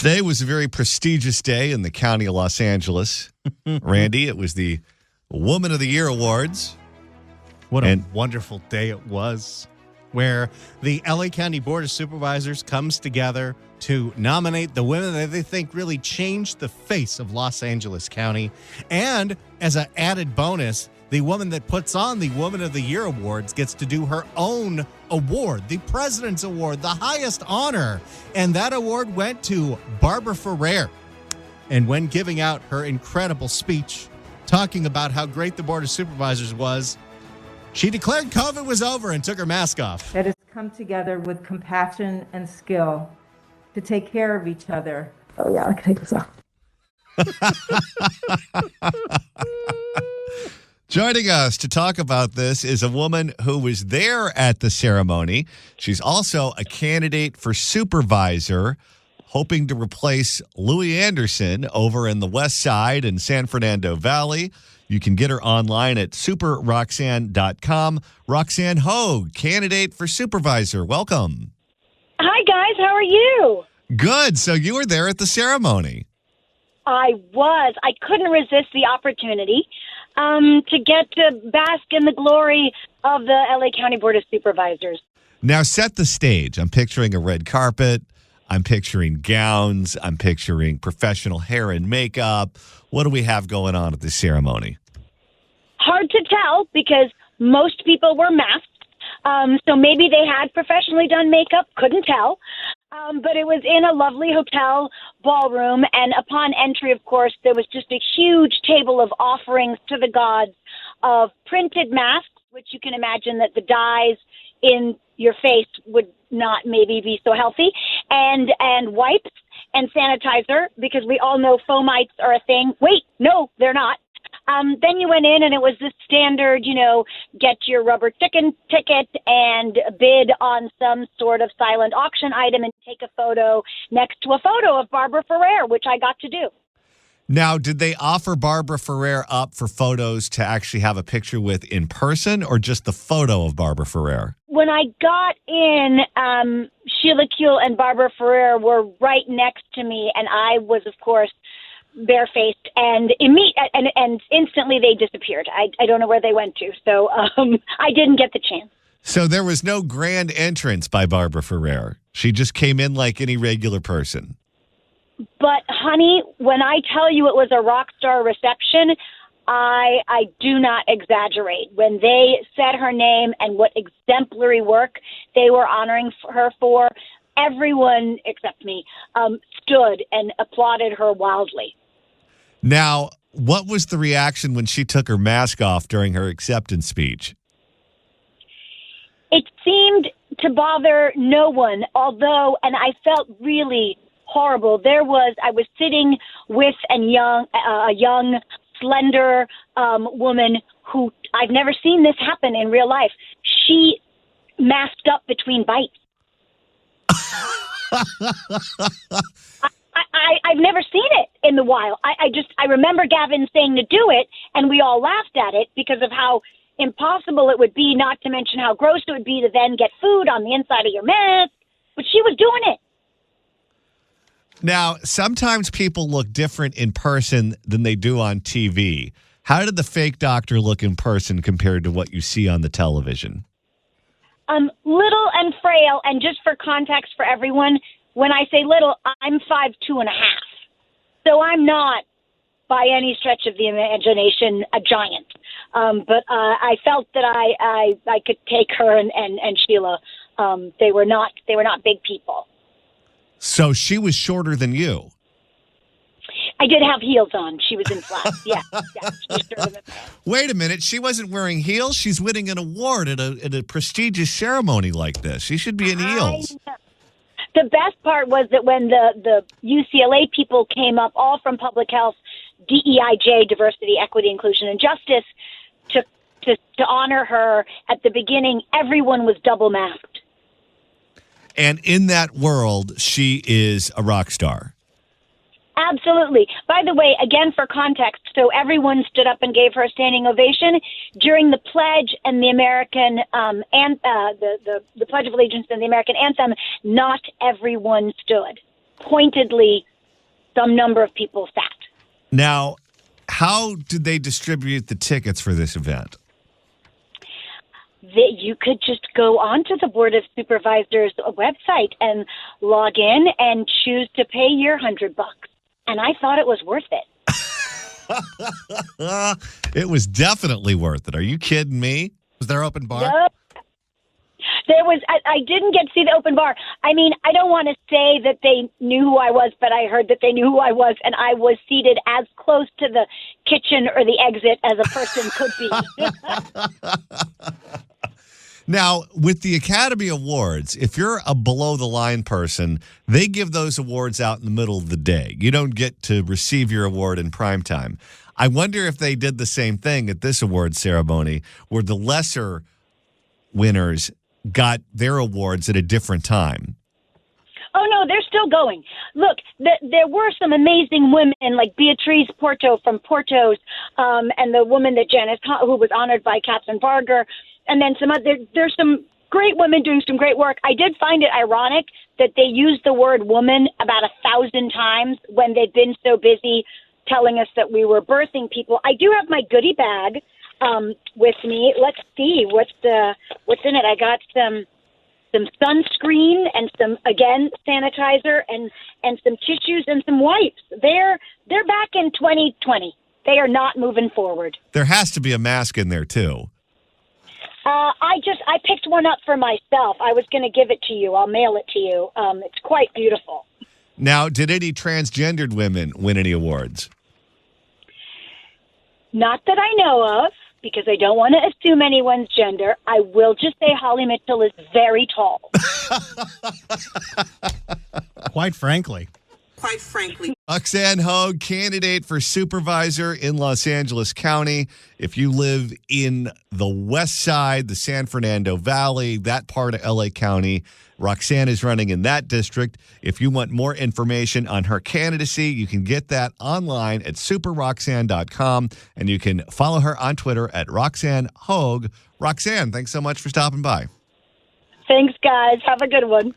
Today was a very prestigious day in the county of Los Angeles. Randy, it was the Woman of the Year Awards. What a wonderful day it was, where the LA County Board of Supervisors comes together to nominate the women that they think really changed the face of Los Angeles County. And as an added bonus, the woman that puts on the Woman of the Year Awards gets to do her own award, the President's Award, the highest honor. And that award went to Barbara Ferrer. And when giving out her incredible speech, talking about how great the Board of Supervisors was, she declared COVID was over and took her mask off. That has come together with compassion and skill to take care of each other. Oh, yeah, I can take this off. Joining us to talk about this is a woman who was there at the ceremony. She's also a candidate for supervisor, hoping to replace Louis Anderson over in the West Side in San Fernando Valley. You can get her online at superroxanne.com. Roxanne Hoge, candidate for supervisor. Welcome. Hi, guys. How are you? Good. So you were there at the ceremony. I was. I couldn't resist the opportunity to get to bask in the glory of the LA County Board of Supervisors. Now set the stage. I'm picturing a red carpet. I'm picturing gowns. I'm picturing professional hair and makeup. What do we have going on at this ceremony? Hard to tell because most people were masked. So maybe they had professionally done makeup. Couldn't tell. But it was in a lovely hotel ballroom. And upon entry, of course, there was just a huge table of offerings to the gods of printed masks, which you can imagine that the dyes in your face would not maybe be so healthy, and wipes and sanitizer, because we all know fomites are a thing. Wait, no, they're not. Then you went in and it was this standard, get your rubber chicken ticket and bid on some sort of silent auction item and take a photo next to a photo of Barbara Ferrer, which I got to do. Now, did they offer Barbara Ferrer up for photos to actually have a picture with in person, or just the photo of Barbara Ferrer? When I got in, Sheila Kuehl and Barbara Ferrer were right next to me, and I was, of course, barefaced, and instantly they disappeared. I don't know where they went to, so I didn't get the chance. So there was no grand entrance by Barbara Ferrer. She just came in like any regular person. But, honey, when I tell you it was a rock star reception, I do not exaggerate. When they said her name and what exemplary work they were honoring her for, everyone except me stood and applauded her wildly. Now, what was the reaction when she took her mask off during her acceptance speech? It seemed to bother no one, although, and I felt really horrible. I was sitting with a young, slender woman who I've never seen this happen in real life. She masked up between bites. I've never seen it in the wild. I remember Gavin saying to do it, and we all laughed at it because of how impossible it would be, not to mention how gross it would be to then get food on the inside of your mask. But she was doing it. Now, sometimes people look different in person than they do on TV. How did the fake doctor look in person compared to what you see on the television? Little and frail, and just for context for everyone, when I say little, I'm 5'2.5". So I'm not, by any stretch of the imagination, a giant. But I felt that I could take her and Sheila. They were not big people. So she was shorter than you. I did have heels on. She was in flats. Yeah. She was shorter than me. Wait a minute. She wasn't wearing heels. She's winning an award at a prestigious ceremony like this. She should be in heels. The best part was that when the UCLA people came up, all from public health, DEIJ, diversity, equity, inclusion, and justice, to honor her at the beginning, everyone was double masked. And in that world, she is a rock star. Absolutely. By the way, again, for context, so everyone stood up and gave her a standing ovation during the pledge and the American the Pledge of Allegiance and the American anthem. Not everyone stood. Pointedly, some number of people sat. Now, how did they distribute the tickets for this event? That you could just go onto the Board of Supervisors website and log in and choose to pay your $100. And I thought it was worth it. It was definitely worth it. Are you kidding me? Was there open bar? Yep. There was. I didn't get to see the open bar. I mean, I don't want to say that they knew who I was, but I heard that they knew who I was, and I was seated as close to the kitchen or the exit as a person could be. Now, with the Academy Awards, if you're a below-the-line person, they give those awards out in the middle of the day. You don't get to receive your award in prime time. I wonder if they did the same thing at this award ceremony, where the lesser winners got their awards at a different time. Oh, no, they're still going. Look, there were some amazing women like Beatrice Porto from Portos, and the woman that who was honored by Catherine Barger. And then there's some great women doing some great work. I did find it ironic that they used the word woman about 1,000 times when they've been so busy telling us that we were birthing people. I do have my goodie bag with me. Let's see what's in it. I got some sunscreen and some, again, sanitizer and some tissues and some wipes. They're back in 2020. They are not moving forward. There has to be a mask in there, too. I picked one up for myself. I was going to give it to you. I'll mail it to you. It's quite beautiful. Now, did any transgendered women win any awards? Not that I know of, because I don't want to assume anyone's gender. I will just say Holly Mitchell is very tall. Quite frankly. Roxanne Hoge, candidate for supervisor in Los Angeles County. If you live in the west side, the San Fernando Valley, that part of LA County, Roxanne is running in that district. If you want more information on her candidacy, you can get that online at superroxanne.com, and you can follow her on Twitter at Roxanne Hoge. Roxanne, thanks so much for stopping by. Thanks, guys. Have a good one.